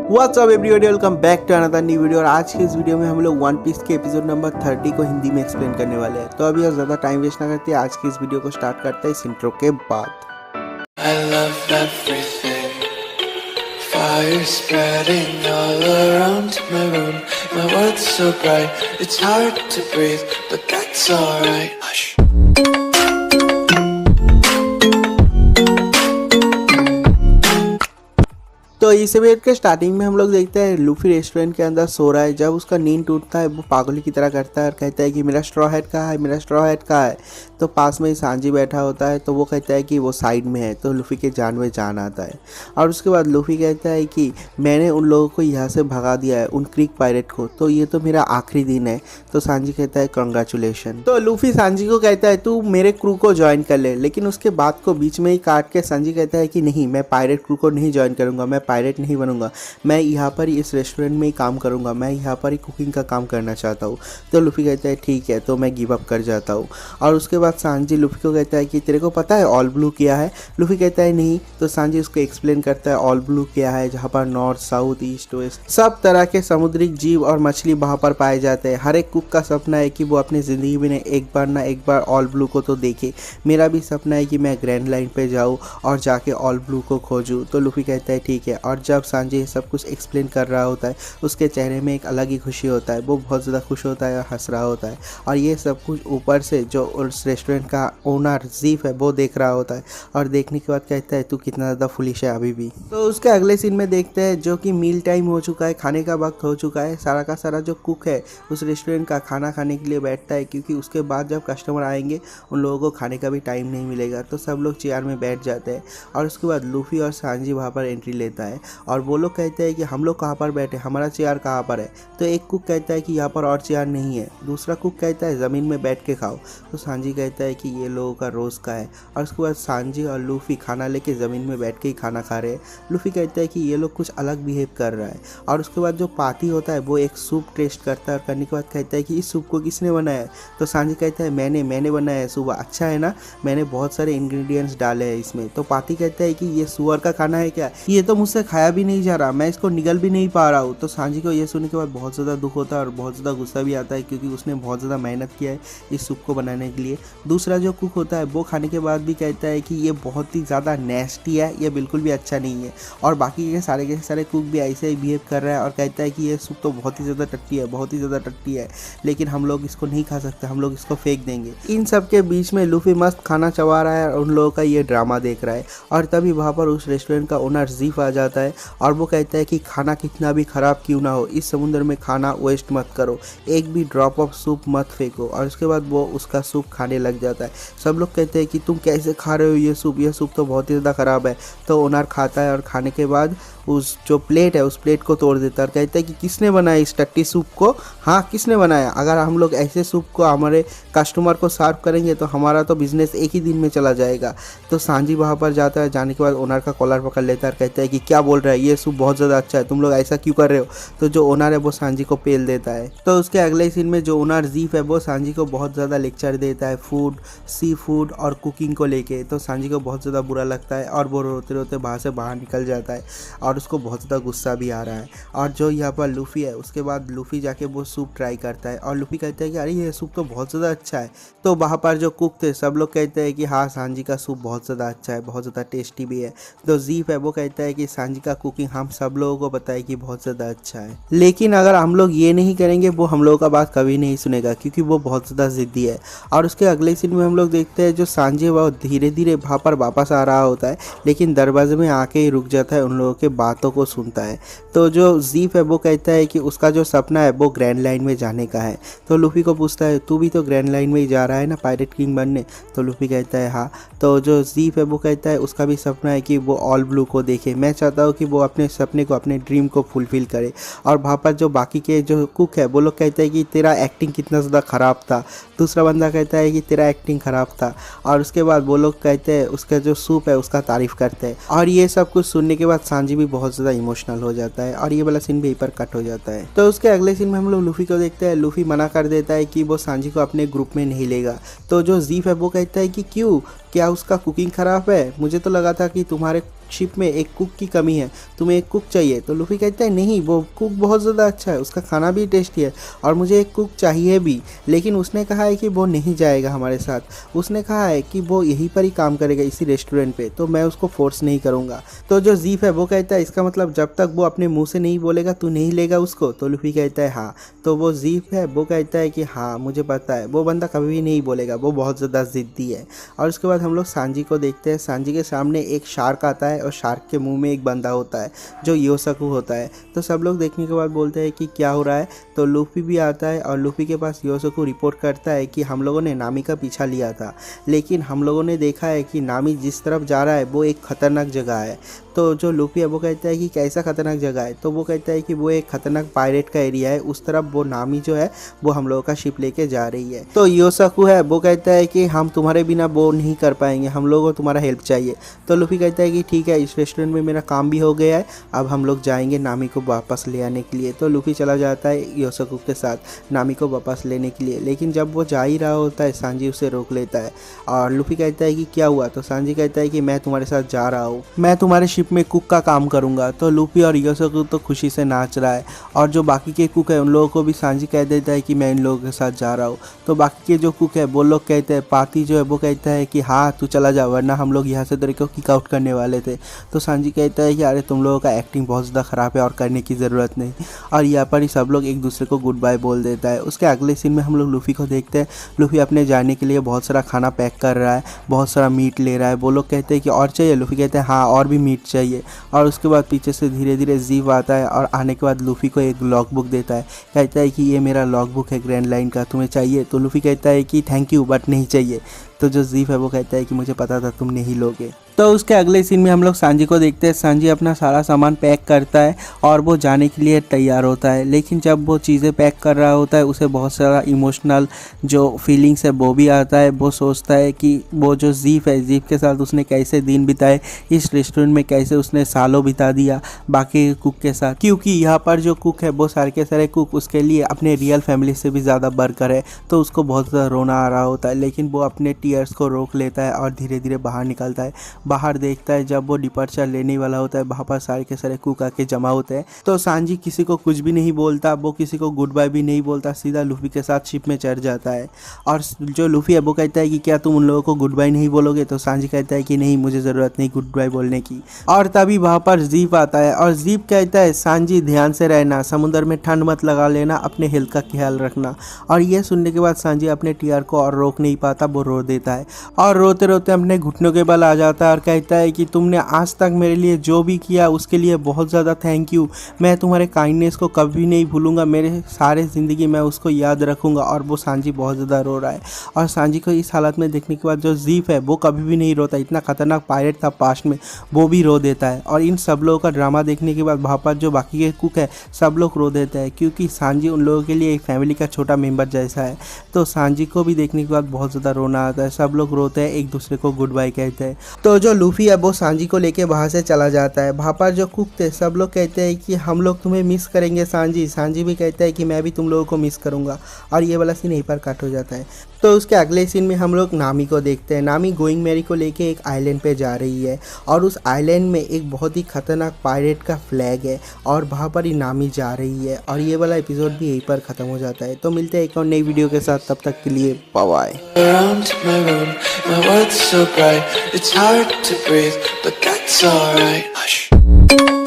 What's up everybody, welcome back to another new video. और आज के इस वीडियो में हम लोग वन पीस के एपिसोड नंबर 30 को हिंदी में एक्सप्लेन करने वाले हैं। तो अभी और ज़्यादा टाइम वेस्ट ना करते आज की इस वीडियो को स्टार्ट करते हैं इस इंट्रो के बाद। I love everything. Fire spreading all around my room. My world's so bright, it's hard to breathe, but that's alright. Hush. तो इस एपिसोड के स्टार्टिंग में हम लोग देखते हैं लूफी रेस्टोरेंट के अंदर सो रहा है। जब उसका नींद टूटता है वो पागल की तरह करता है और कहता है कि मेरा स्ट्रॉ हैट कहाँ है, मेरा स्ट्रॉ हैट कहाँ है। तो पास में ही सांजी बैठा होता है तो वो कहता है कि वो साइड में है। तो लूफी के जान में जान आता है और उसके बाद लूफी कहता है कि मैंने उन लोगों को यहाँ से भगा दिया है, उन क्रीक पायरेट को, तो ये तो मेरा आखिरी दिन है। तो सांजी कहता है कंग्रेचुलेशन। तो लूफी सांजी को कहता है तू मेरे क्रू को ज्वाइन कर ले, लेकिन उसके बात को बीच में ही काट के सांजी कहता है कि नहीं, मैं पायरेट क्रू को नहीं ज्वाइन करूँगा, मैं पायरेट नहीं बनूंगा, मैं यहाँ पर इस रेस्टोरेंट में ही काम करूँगा, मैं यहाँ पर ही कुकिंग का काम करना चाहता हूँ। तो लूफी कहता है ठीक है, तो मैं गिव अप कर जाता हूँ। और उसके बाद सांजी लूफी को कहता है कि तेरे को पता है ऑल ब्लू क्या है। लूफी कहता है नहीं। तो सांजी उसको एक्सप्लेन करता है ऑल ब्लू क्या है, जहाँ पर नॉर्थ साउथ ईस्ट वेस्ट सब तरह के समुद्री जीव और मछली वहाँ पर पाए जाते हैं। हर एक कुक का सपना है कि वो अपनी ज़िंदगी में एक बार ऑल ब्लू को तो देखे। मेरा भी सपना है कि मैं ग्रैंड लाइन पे जाऊँ और जाके ऑल ब्लू को खोजूँ। तो लूफी कहता है ठीक है। और जब सांजी ये सब कुछ एक्सप्लेन कर रहा होता है उसके चेहरे में एक अलग ही खुशी होता है, वो बहुत ज़्यादा खुश होता है और हंस रहा होता है। और ये सब कुछ ऊपर से जो उस रेस्टोरेंट का ओनर जीफ है वो देख रहा होता है और देखने के बाद कहता है तू कितना ज़्यादा फुलिश है अभी भी। तो उसके अगले सीन में देखते हैं जो कि मील टाइम हो चुका है, खाने का वक्त हो चुका है। सारा का सारा जो कुक है उस रेस्टोरेंट का खाना खाने के लिए बैठता है, क्योंकि उसके बाद जब कस्टमर आएंगे उन लोगों को खाने का भी टाइम नहीं मिलेगा। तो सब लोग चेयर में बैठ जाते हैं और उसके बाद लूफी और सांजी वहाँ पर एंट्री लेता है और वो लोग कहते हैं कि हम लोग कहाँ पर बैठे, हमारा चेयर कहाँ पर है। तो एक कुक कहता है कि यहाँ पर और चेयर नहीं है, दूसरा कुक कहता है ज़मीन में बैठ के खाओ। तो सांजी कहता है कि ये लोगों का रोज़ का है। और उसके बाद सांजी और लूफी खाना लेके ज़मीन में बैठ के ही खाना खा रहे हैं। लूफी कहता है कि ये लोग कुछ अलग बिहेव कर रहा है। और उसके बाद जो पाती होता है वो एक सूप टेस्ट करता है और करने के बाद कहता है कि इस सूप को किसने बनाया है। तो सांजी कहता है मैंने बनाया है। सूप अच्छा है ना, मैंने बहुत सारे इंग्रेडिएंट्स डाले हैं इसमें। तो पाती कहता है कि ये सुअर का खाना है क्या, ये तो मुझसे खाया भी नहीं जा रहा, मैं इसको निगल भी नहीं पा रहा हूँ। तो सांजी को ये सुनने के बाद बहुत ज़्यादा दुख होता है और बहुत ज़्यादा गुस्सा भी आता है, क्योंकि उसने बहुत ज़्यादा मेहनत किया है इस सूप को बनाने के लिए। दूसरा जो कुक होता है वो खाने के बाद भी कहता है कि ये बहुत ही ज़्यादा नेस्टी है, ये बिल्कुल भी अच्छा नहीं है। और बाकी के सारे कुक भी ऐसे ही बिहेव कर रहा है और कहता है कि ये सूप तो बहुत ही ज़्यादा टट्टी है, बहुत ही ज़्यादा टट्टी है, लेकिन हम लोग इसको नहीं खा सकते, हम लोग इसको फेंक देंगे। इन सब के बीच में लूफी मस्त खाना चबा रहा है और उन लोगों का ये ड्रामा देख रहा है। और तभी वहाँ पर उस रेस्टोरेंट का ओनर जीफ आ जाता है और वो कहता है कि खाना कितना भी ख़राब क्यों ना हो, इस समुद्र में खाना वेस्ट मत करो, एक भी ड्रॉप ऑफ सूप मत फेंको। और उसके बाद वो उसका सूप खाने लग जाता है। सब लोग कहते हैं कि तुम कैसे खा रहे हो ये सूप तो बहुत ही ज़्यादा ख़राब है। तो ओनर खाता है और खाने के बाद उस जो प्लेट है उस प्लेट को तोड़ देता है और कहता है कि किसने बनाया इस टट्टी सूप को, हाँ किसने बनाया। अगर हम लोग ऐसे सूप को हमारे कस्टमर को सर्व करेंगे तो हमारा तो बिजनेस एक ही दिन में चला जाएगा। तो सांजी वहाँ पर जाता है, जाने के बाद ओनर का कॉलर पकड़ लेता है और कहता है कि क्या बोल रहा है, ये सूप बहुत ज़्यादा अच्छा है, तुम लोग ऐसा क्यों कर रहे हो। तो जो ओनर है वो सांजी को पेल देता है। तो उसके अगले सीन में जो ओनर जीफ है वो सांजी को बहुत ज़्यादा लेक्चर देता है फूड, सी फूड और कुकिंग को लेके। तो सांजी को बहुत ज़्यादा बुरा लगता है और वो रोते रोते वहाँ से बाहर निकल जाता है और उसको बहुत ज़्यादा गुस्सा भी आ रहा है। और जो यहाँ पर लूफी है उसके बाद लूफी जाके वो सूप ट्राई करता है और लूफी कहता है कि अरे ये सूप तो बहुत ज़्यादा अच्छा है। तो वहाँ पर जो कुक थे सब लोग कहते हैं कि हाँ सांजी का सूप बहुत ज़्यादा अच्छा है, बहुत ज़्यादा टेस्टी भी है। तो जीफ है वो कहता है कि सांजी का कुकिंग हम सब लोगों को पता है कि बहुत ज़्यादा अच्छा है, लेकिन अगर हम लोग ये नहीं करेंगे वो हम लोगों का बात कभी नहीं सुनेगा, क्योंकि वो बहुत ज़्यादा ज़िद्दी है। और उसके अगले सीन में हम लोग देखते हैं जो सांजी वो धीरे धीरे वहाँ पर वापस आ रहा होता है, लेकिन दरवाजे में आके ही रुक जाता है, उन लोगों के बातों को सुनता है। तो जो जीफ है वो कहता है कि उसका जो सपना है वो ग्रैंड लाइन में जाने का है। तो लूफी को पूछता है तू भी तो ग्रैंड लाइन में ही जा रहा है ना पायरेट किंग बनने। तो लूफी कहता है हाँ। तो जो जीफ है वो कहता है उसका भी सपना है कि वो ऑल ब्लू को देखे, मैं चाहता हूँ कि वो अपने सपने को, अपने ड्रीम को फुलफिल करे। और वहाँ पर जो बाकी के जो कुक है वो लोग कहते हैं कि तेरा एक्टिंग कितना ज़्यादा ख़राब था। दूसरा बंदा कहता है कि तेरा एक्टिंग ख़राब था। और उसके बाद वो लोग कहते हैं उसका जो सूप है उसका तारीफ़ करते हैं। और ये सब कुछ सुनने के बाद सांजी भी बहुत ज़्यादा इमोशनल हो जाता है और ये वाला सीन भी यहीं पर कट हो जाता है। तो उसके अगले सीन में हम लोग लूफी को देखते हैं। लूफी मना कर देता है कि वो सांजी को अपने ग्रुप में नहीं लेगा। तो जो जीफ है वो कहता है कि क्यों, क्या उसका कुकिंग ख़राब है? मुझे तो लगा था कि तुम्हारे शिप में एक कुक की कमी है, तुम्हें एक कुक चाहिए। तो लूफी कहता है नहीं, वो कुक बहुत ज़्यादा अच्छा है, उसका खाना भी टेस्टी है और मुझे एक कुक चाहिए भी, लेकिन उसने कहा है कि वो नहीं जाएगा हमारे साथ। उसने कहा है कि वो यहीं पर ही काम करेगा इसी रेस्टोरेंट पे, तो मैं उसको फोर्स नहीं करूँगा। तो जो जीफ है वो कहता है इसका मतलब जब तक वो अपने मुँह से नहीं बोलेगा तू नहीं लेगा उसको। तो लूफी कहता है हाँ। तो वो जीफ है वो कहता है कि हाँ मुझे पता है, वो बंदा कभी भी नहीं बोलेगा, वो बहुत ज़्यादा ज़िद्दी है। और उसके बाद हम लोग सांजी को देखते हैं। सांजी के सामने एक शार्क आता है और शार्क के मुंह में एक बंदा होता है जो योसकू होता है। तो सब लोग देखने के बाद बोलते हैं कि क्या हो रहा है। तो लूफी भी आता है और लूफी के पास योसकू रिपोर्ट करता है कि हम लोगों ने नामी का पीछा लिया था, लेकिन हम लोगों ने देखा है कि नामी जिस तरफ जा रहा है वो एक खतरनाक जगह है। तो जो लूफी है वो कहता है कि कैसा खतरनाक जगह है। तो वो कहता है कि वो एक खतरनाक पायरेट का एरिया है, उस तरफ वो नामी जो है वो हम लोगों का शिप लेके जा रही है। तो योसकू है वो कहता है कि हम तुम्हारे बिना वो नहीं कर पाएंगे, हम लोगों को तुम्हारा हेल्प चाहिए। तो लूफी कहता है कि ठीक है, इस रेस्टोरेंट में मेरा काम भी हो गया है, अब हम लोग जाएंगे नामी को वापस ले आने के लिए। तो लूफी चला जाता है योसकू के साथ नामी को वापस लेने के लिए, लेकिन जब वो जा ही रहा होता है सांजी उसे रोक लेता है और लूफी कहता है कि क्या हुआ। तो सांजी कहता है कि मैं तुम्हारे साथ जा रहा हूँ, मैं तुम्हारे शिप में कुक का काम करूँगा। तो लूफी और योसकू तो खुशी से नाच रहा है और जो बाकी के कुक है उन लोगों को भी सांजी कह देता है कि मैं इन लोगों के साथ जा रहा हूँ। तो बाकी के जो कुक है वो लोग कहते हैं, पाती जो है वो कहता है कि हाँ तू चला जा, वरना हम लोग यहाँ से तेरे को किक आउट करने वाले थे। तो सांजी कहता है कि अरे तुम लोगों का एक्टिंग बहुत ज़्यादा ख़राब है और करने की ज़रूरत नहीं। और यहाँ पर ही सब लोग एक दूसरे को गुड बाय बोल देता है। उसके अगले सीन में हम लोग लूफी को देखते हैं। लूफी अपने जाने के लिए बहुत सारा खाना पैक कर रहा है, बहुत सारा मीट ले रहा है। वो लोग कहते हैं कि और चाहिए। लूफी कहते हैं हाँ और भी मीट चाहिए। और उसके बाद पीछे से धीरे धीरे जीव आता है और आने के बाद लूफी को एक लॉग बुक देता है। कहता है कि ये मेरा लॉग बुक है ग्रैंड लाइन का, तुम्हें चाहिए। तो लूफी कहता है कि थैंक यू बट नहीं चाहिए। तो जो जीफ है वो कहता है कि मुझे पता था तुम नहीं लोगे। तो उसके अगले सीन में हम लोग सांजी को देखते हैं। सांजी अपना सारा सामान पैक करता है और वो जाने के लिए तैयार होता है, लेकिन जब वो चीज़ें पैक कर रहा होता है उसे बहुत सारा इमोशनल जो फीलिंग्स है वो भी आता है। वो सोचता है कि वो जो जीफ है, जीफ के साथ उसने कैसे दिन बिताए, इस रेस्टोरेंट में कैसे उसने सालों बिता दिया बाकी कुक के साथ, क्योंकि यहाँ पर जो कुक है वो सारे के सारे कुक उसके लिए अपने रियल फैमिली से भी ज़्यादा बढ़कर है। तो उसको बहुत ज़्यादा रोना आ रहा होता है, लेकिन वो अपने टीयर्स को रोक लेता है और धीरे धीरे बाहर निकलता है। बाहर देखता है जब वो डिपार्चर लेने वाला होता है, वहाँ पर सारे के सारे कुक आके जमा होते हैं। तो सांजी किसी को कुछ भी नहीं बोलता, वो किसी को गुड बाय भी नहीं बोलता, सीधा लूफी के साथ शिप में चढ़ जाता है। और जो लूफी है वो कहता है कि क्या तुम उन लोगों को गुड बाय नहीं बोलोगे। तो सांजी कहता है कि नहीं, मुझे ज़रूरत नहीं गुड बाय बोलने की। और तभी वहाँ पर जीप आता है और जीप कहता है सांजी ध्यान से रहना, समुद्र में ठंड मत लगा लेना, अपने हेल्थ का ख्याल रखना। और ये सुनने के बाद सांजी अपने टीआर को और रोक नहीं पाता, वो रो देता है और रोते रोते अपने घुटनों के बल आ जाता है और कहता है कि तुमने आज तक मेरे लिए जो भी किया उसके लिए बहुत ज़्यादा थैंक यू, मैं तुम्हारे काइंडनेस को कभी नहीं भूलूंगा, मेरे सारे ज़िंदगी मैं उसको याद रखूंगा। और वो सांजी बहुत ज़्यादा रो रहा है और सांजी को इस हालत में देखने के बाद जो जीफ है वो कभी भी नहीं रोता, इतना खतरनाक पायरेट था पास्ट में, वो भी रो देता है। और इन सब लोगों का ड्रामा देखने के बाद वहाँ पर जो बाकी के कुक है सब लोग रो देते हैं, क्योंकि सांजी उन लोगों के लिए एक फैमिली का छोटा मेंबर जैसा है। तो सांजी को भी देखने के बाद बहुत ज़्यादा रोना आता है, सब लोग रोते हैं, एक दूसरे को गुड बाय कहते हैं। तो जो लूफी है वो सांजी को लेके वहाँ से चला जाता है। वहाँ पर जो कुक थे सब लोग कहते हैं कि हम लोग तुम्हें मिस करेंगे सांजी। सांजी भी कहता है कि मैं भी तुम लोगों को मिस करूँगा। और ये वाला सीन यहीं पर कट हो जाता है। तो उसके अगले सीन में हम लोग नामी को देखते हैं। नामी गोइंग मैरी को लेके एक आइलैंड पे जा रही है और उस आइलैंड में एक बहुत ही खतरनाक पायरेट का फ्लैग है और वहाँ पर ही नामी जा रही है। और ये वाला एपिसोड भी यहीं पर ख़त्म हो जाता है। तो मिलते हैं एक और नई वीडियो के साथ, तब तक के लिए bye bye. Around my room, my world's so bright, it's hard to breathe, but that's alright. Hush.